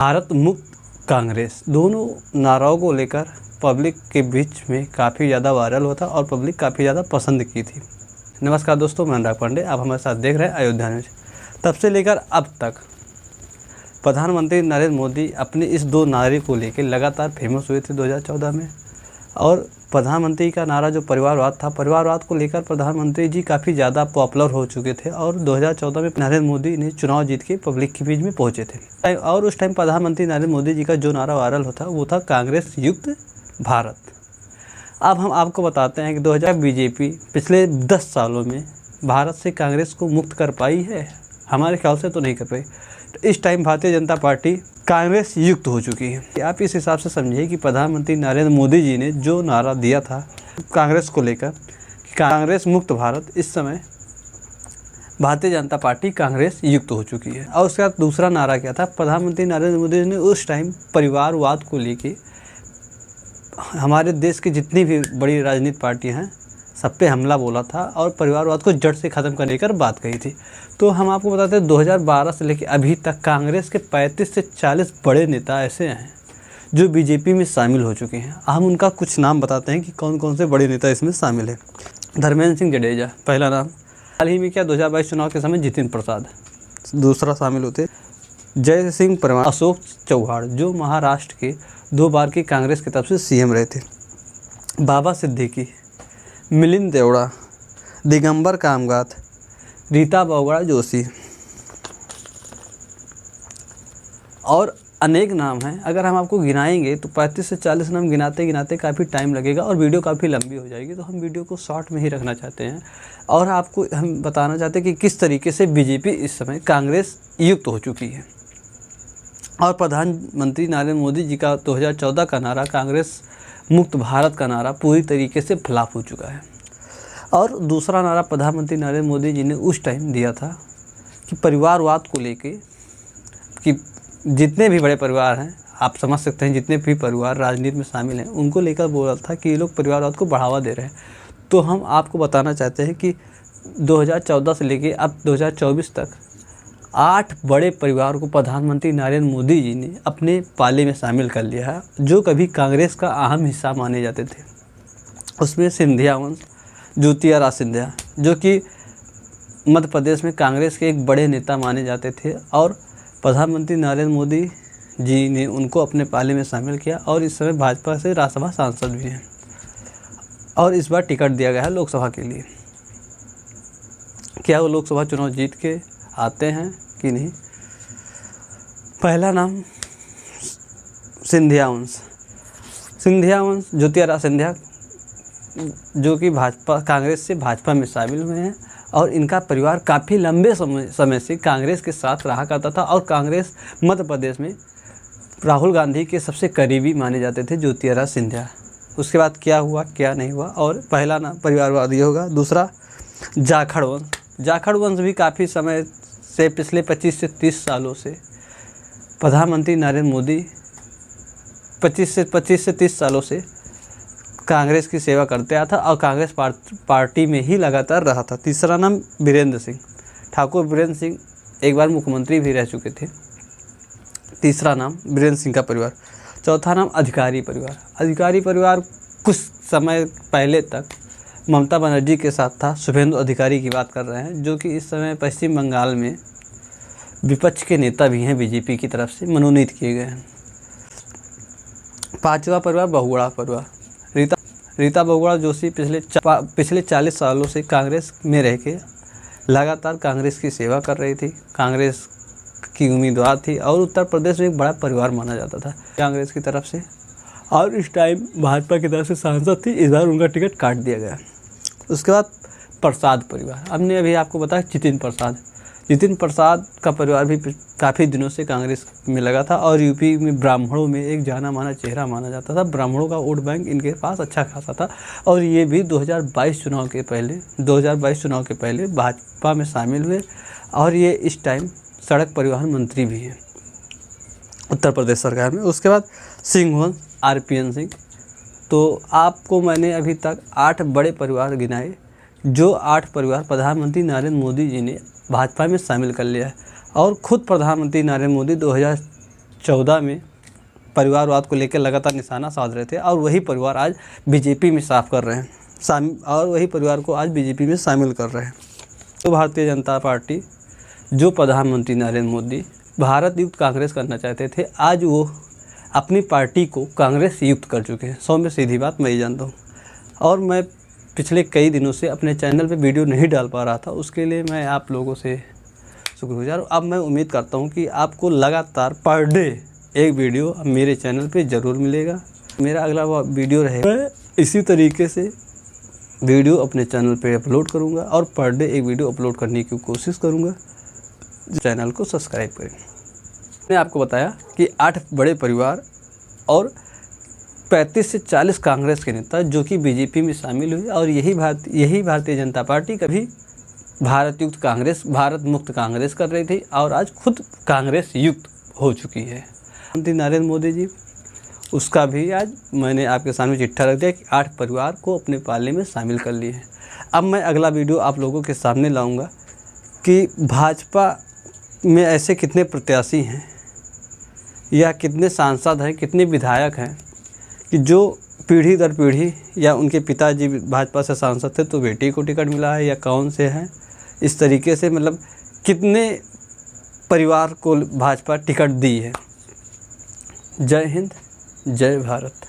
भारत मुक्त कांग्रेस, दोनों नाराओं को लेकर पब्लिक के बीच में काफ़ी ज़्यादा वायरल होता और पब्लिक काफ़ी ज़्यादा पसंद की थी। नमस्कार दोस्तों, मैं अनुराग पांडे, आप हमारे साथ देख रहे हैं अयोध्या न्यूज। तब से लेकर अब तक प्रधानमंत्री नरेंद्र मोदी अपने इस दो नारे को लेकर लगातार फेमस हुए थे 2014 में। और प्रधानमंत्री का नारा जो परिवारवाद था, परिवारवाद को लेकर प्रधानमंत्री जी काफ़ी ज़्यादा पॉपुलर हो चुके थे और 2014 में नरेंद्र मोदी ने चुनाव जीत के पब्लिक के बीच में पहुंचे थे। और उस टाइम प्रधानमंत्री नरेंद्र मोदी जी का जो नारा वायरल होता वो था कांग्रेस युक्त भारत। अब हम आपको बताते हैं कि 2000 बीजेपी पिछले 10 सालों में भारत से कांग्रेस को मुक्त कर पाई है? हमारे ख्याल से तो नहीं कर पाई। तो इस टाइम भारतीय जनता पार्टी कांग्रेस युक्त हो चुकी है। आप इस हिसाब से समझिए कि प्रधानमंत्री नरेंद्र मोदी जी ने जो नारा दिया था कांग्रेस को लेकर कि कांग्रेस मुक्त भारत, इस समय भारतीय जनता पार्टी कांग्रेस युक्त हो चुकी है। और उसका दूसरा नारा क्या था? प्रधानमंत्री नरेंद्र मोदी ने उस टाइम परिवारवाद को लेकर हमारे देश की जितनी भी बड़ी राजनीतिक पार्टियां हैं सब पे हमला बोला था और परिवारवाद को जड़ से ख़त्म करने की बात कही थी। तो हम आपको बताते हैं 2012 से लेकर अभी तक कांग्रेस के 35 से 40 बड़े नेता ऐसे हैं जो बीजेपी में शामिल हो चुके हैं। हम उनका कुछ नाम बताते हैं कि कौन कौन से बड़े नेता इसमें शामिल हैं। धर्मेंद्र सिंह जडेजा पहला नाम। हाल ही में 2022 चुनाव के समय जितिन प्रसाद दूसरा शामिल होते। जय सिंह परमार, अशोक चौहान जो महाराष्ट्र के 2 बार की कांग्रेस की तरफ से सीएम रहे थे। बाबा सिद्दीकी, मिलिंद देवड़ा, दिगंबर कामगात, रीता बहुगुणा जोशी और अनेक नाम हैं। अगर हम आपको गिनाएंगे तो 35 से 40 नाम गिनाते गिनाते काफ़ी टाइम लगेगा और वीडियो काफ़ी लंबी हो जाएगी। तो हम वीडियो को शॉर्ट में ही रखना चाहते हैं और आपको हम बताना चाहते हैं कि किस तरीके से बीजेपी इस समय कांग्रेस युक्त हो चुकी है। और प्रधानमंत्री नरेंद्र मोदी जी का 2014 का नारा कांग्रेस मुक्त भारत का नारा पूरी तरीके से फ्लॉप हो चुका है। और दूसरा नारा प्रधानमंत्री नरेंद्र मोदी जी ने उस टाइम दिया था कि परिवारवाद को लेके कि जितने भी बड़े परिवार हैं, आप समझ सकते हैं, जितने भी परिवार राजनीति में शामिल हैं उनको लेकर बोला था कि ये लोग परिवारवाद को बढ़ावा दे रहे हैं। तो हम आपको बताना चाहते हैं कि 2014 से लेके अब 2024 तक 8 बड़े परिवार को प्रधानमंत्री नरेंद्र मोदी जी ने अपने पाले में शामिल कर लिया है जो कभी कांग्रेस का अहम हिस्सा माने जाते थे। उसमें सिंधिया वंश, ज्योतिरादित्य सिंधिया जो कि मध्य प्रदेश में कांग्रेस के एक बड़े नेता माने जाते थे और प्रधानमंत्री नरेंद्र मोदी जी ने उनको अपने पाले में शामिल किया और इस समय भाजपा से राज्यसभा सांसद भी हैं और इस बार टिकट दिया गया है लोकसभा के लिए। क्या वो लोकसभा चुनाव जीत के आते हैं कि नहीं? पहला नाम सिंधिया वंश ज्योतिरादित्य सिंधिया जो कि भाजपा कांग्रेस से भाजपा में शामिल हुए हैं और इनका परिवार काफ़ी लंबे समय से कांग्रेस के साथ रहा करता था और कांग्रेस मध्य प्रदेश में राहुल गांधी के सबसे करीबी माने जाते थे ज्योतिरादित्य सिंधिया। उसके बाद क्या हुआ क्या नहीं हुआ, और पहला नाम परिवारवाद ये होगा। दूसरा जाखड़ वंश भी काफ़ी समय से पिछले 25 से 30 सालों से प्रधानमंत्री नरेंद्र मोदी 25 से 30 सालों से कांग्रेस की सेवा करते आया था और कांग्रेस पार्टी में ही लगातार रहा था। तीसरा नाम वीरेंद्र सिंह ठाकुर, वीरेंद्र सिंह एक बार मुख्यमंत्री भी रह चुके थे। तीसरा नाम वीरेंद्र सिंह का परिवार। चौथा नाम अधिकारी परिवार कुछ समय पहले तक ममता बनर्जी के साथ था। शुभेंदु अधिकारी की बात कर रहे हैं जो कि इस समय पश्चिम बंगाल में विपक्ष के नेता भी हैं, बीजेपी की तरफ से मनोनीत किए गए हैं। पांचवा परिवार बहुगुणा परिवार। रीता बहुगुणा जोशी पिछले 40 सालों से कांग्रेस में रह के लगातार कांग्रेस की सेवा कर रही थी, कांग्रेस की उम्मीदवार थी और उत्तर प्रदेश में एक बड़ा परिवार माना जाता था कांग्रेस की तरफ से। और इस टाइम भाजपा की तरफ से सांसद थी, इस बार उनका टिकट काट दिया गया। उसके बाद प्रसाद परिवार, हमने अभी आपको बताया जितिन प्रसाद का परिवार भी काफ़ी दिनों से कांग्रेस में लगा था और यूपी में ब्राह्मणों में एक जाना माना चेहरा माना जाता था। ब्राह्मणों का वोट बैंक इनके पास अच्छा खासा था और ये भी 2022 चुनाव के पहले भाजपा में शामिल हुए और ये इस टाइम सड़क परिवहन मंत्री भी हैं उत्तर प्रदेश सरकार में। उसके बाद सिंह वंश, आरपीएन सिंह। तो आपको मैंने अभी तक 8 बड़े परिवार गिनाए जो 8 परिवार प्रधानमंत्री नरेंद्र मोदी जी ने भाजपा में शामिल कर लिया है और ख़ुद प्रधानमंत्री नरेंद्र मोदी 2014 में परिवारवाद को लेकर लगातार निशाना साध रहे थे और वही परिवार आज बीजेपी में साफ कर रहे हैं और वही परिवार को आज बीजेपी में शामिल कर रहे हैं। तो भारतीय जनता पार्टी, जो प्रधानमंत्री नरेंद्र मोदी भारत युक्त कांग्रेस करना चाहते थे, आज वो अपनी पार्टी को कांग्रेस युक्त कर चुके हैं। 100 में सीधी बात मैं ही जानता हूँ। और मैं पिछले कई दिनों से अपने चैनल पे वीडियो नहीं डाल पा रहा था, उसके लिए मैं आप लोगों से शुक्रगुजार हूँ। अब मैं उम्मीद करता हूँ कि आपको लगातार पर डे एक वीडियो मेरे चैनल पे ज़रूर मिलेगा। मेरा अगला वीडियो रहेगा, मैं इसी तरीके से वीडियो अपने चैनल पे अपलोड करूँगा और पर डे एक वीडियो अपलोड करने की कोशिश करूँगा। चैनल को सब्सक्राइब करें। मैंने आपको बताया कि 8 बड़े परिवार और 35 से 40 कांग्रेस के नेता जो कि बीजेपी में शामिल हुए, और यही भारतीय जनता पार्टी कभी भारत युक्त कांग्रेस, भारत मुक्त कांग्रेस कर रही थी और आज खुद कांग्रेस युक्त हो चुकी है। प्रधानमंत्री नरेंद्र मोदी जी, उसका भी आज मैंने आपके सामने चिट्ठा रख दिया कि 8 परिवार को अपने पाले में शामिल कर लिए हैं। अब मैं अगला वीडियो आप लोगों के सामने लाऊंगा कि भाजपा में ऐसे कितने प्रत्याशी हैं या कितने सांसद हैं, कितने विधायक हैं कि जो पीढ़ी दर पीढ़ी, या उनके पिताजी भाजपा से सांसद थे तो बेटी को टिकट मिला है, या कौन से हैं, इस तरीके से मतलब कितने परिवार को भाजपा टिकट दी है। जय हिंद, जय भारत।